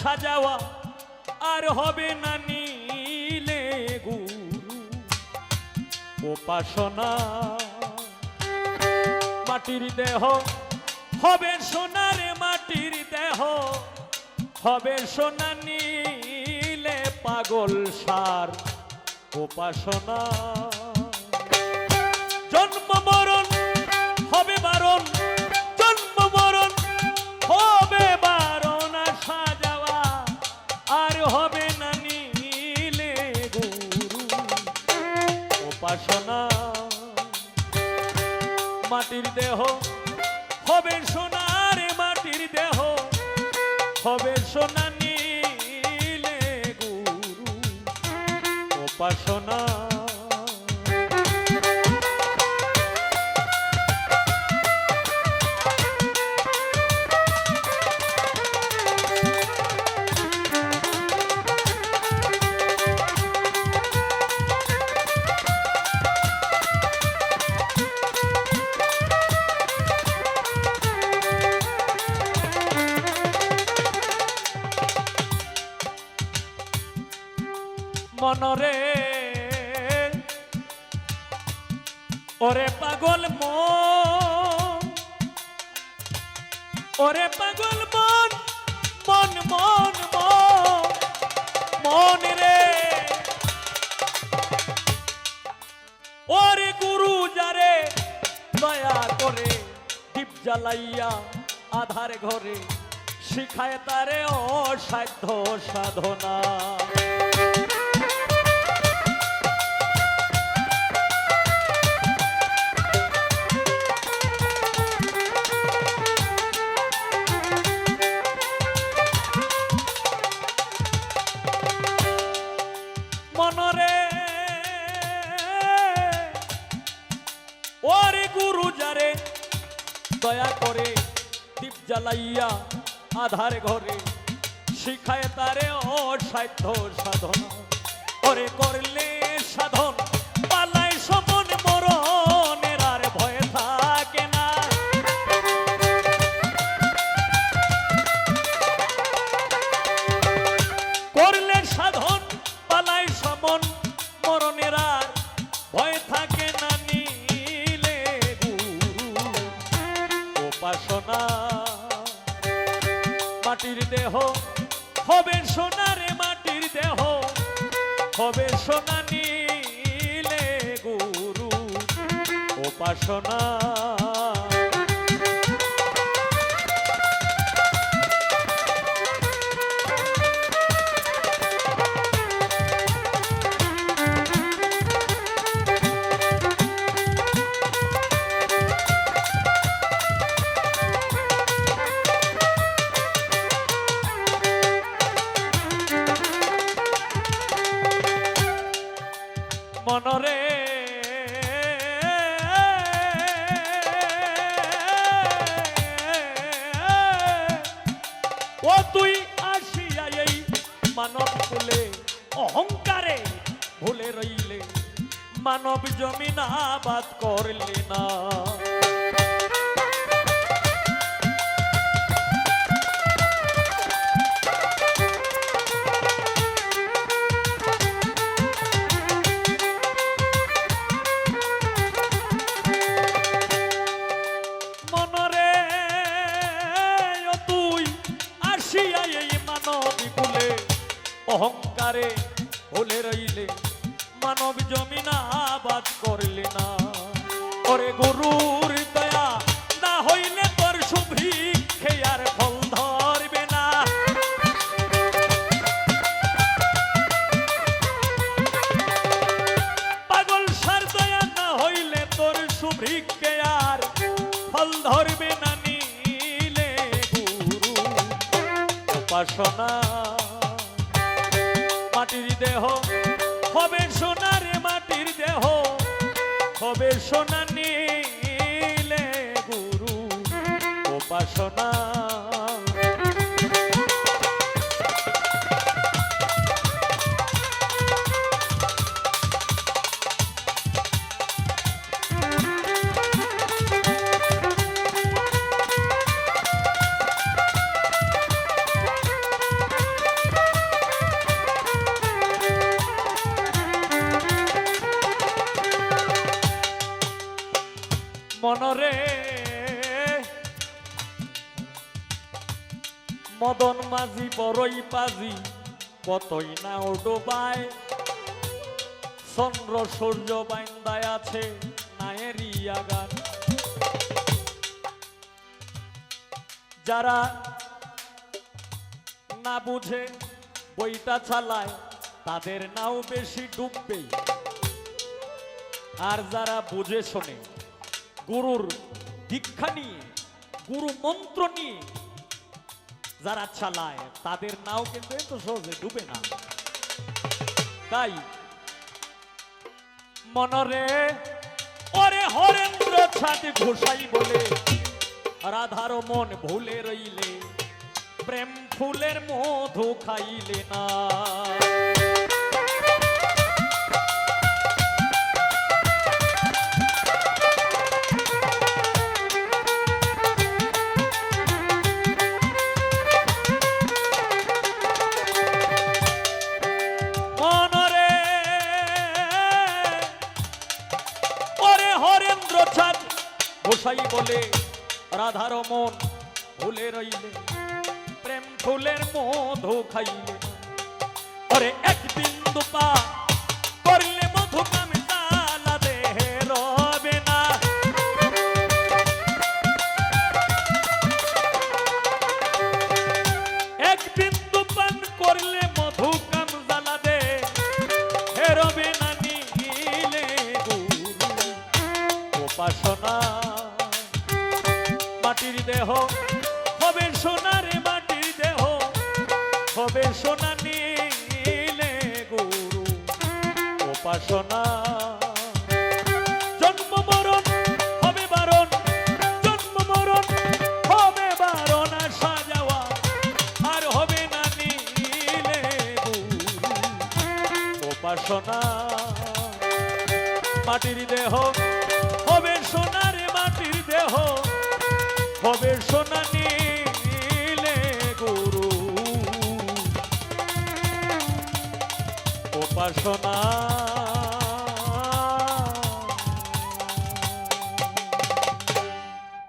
সাজাওয়া আর হবে না নীলে গুরু উপাসনা। মাটির দেহ হবে সোনার, মাটির দেহ হবে সোনা, নীলে পাগল সার উপাসনা। জন্ম মরণ হবে বারণ, জন্ম মরণ হবে বারণ, সাজাওয়া আর হবে না নীলে গুরু উপাসনা। মাটির দেহ হবে সোনার, মাটির দেহ হবে সোনা, নীলে গুরু উপাসনা। মনরে ওরে পাগল মন, ওরে পাগল মন, মন মন মন মন রে, ওরে গুরু যারে দয়া করে দীপ জ্বালাইয়া আধার ঘরে শিখায় তারে অসাধ্য সাধনা। মনরে ওরে গুরু যারে দয়া করে দীপ জ্বালাইয়া আধার ঘরে শিখায় তারে অসাধ্য সাধনা। ওরে করলে সাধন পালায় সমন, মরণের আর ভয় থাকে না। করলে সাধন পালায় সমন, মরণের আর ভয় থাকে না, নীলে গুরু উপাসনা। মাটির দেহ হবে সোনারে, মাটির দেহ হবে সোনা, নীলে গুরু উপাসনা। মনরে ও তুই আসিয়া এই মানব কুলে অহংকারে ভুলে রইলে, মানব জমিন আবাদ করলে না। অহংকারে ভুলে রইলে, মানব জমিন আবাদ করলে না। ওরে গুরুর দয়া না হইলে তোর সুভিক্ষে আর ফল ধরবে না। পাগল সার দয়া না হইলে তোর সুভিক্ষে আর ফল ধরবে না, নীলে গুরু উপাসনা। মাটির দেহ হবে সোনারে, মাটির দেহ হবে সোনা, নীলে গুরু উপাসনা। মনরে মদন মাঝি বড়ই পাজি কতই না ডোবায় চন্দ্র সূর্য বাইন্দায় আছে নায়েরি আগান যারা না বুঝে বইটা চালায় তাদের নাও বেশি ডুববে আর যারা বুঝে শোনে গুরুর দীক্ষা নিয়ে গুরু মন্ত্র নিয়ে যারা চালায় তাদের নাও কিন্তু এত সহজে ডুবে না তাই মনরে ওরে হরেন্দ্র ছাতি ঘোষাই বলে রাধার মন ভুলে রইলে প্রেম ফুলের মধু খাইলে না মনরে ওরে হরেন্দ্র ছাদ ঘোষাই বলে রাধার মন ভুলে রইলে প্রেম ফুলের মধু খাইলে ওরে এক বিন্দু পা করলে মধু কামে তালা দেহে রবে না এক বিন্দু পান করলে মধু কাম জ্বালা দে হে রবে না নিলে গুরু উপাসনা মাটির দেহ হবে সোনার মাটির দেহ হবে সোনা নীলে গুরু উপাসনা জন্ম মরণ হবে বারণ জন্ম মরণ হবে বারণ আসা যাওয়া আর হবে না নীলে গুরু উপাসনা মাটির দেহ হবে সোনার মাটির দেহ হবে সোনা নীলে গুরু উপাসনা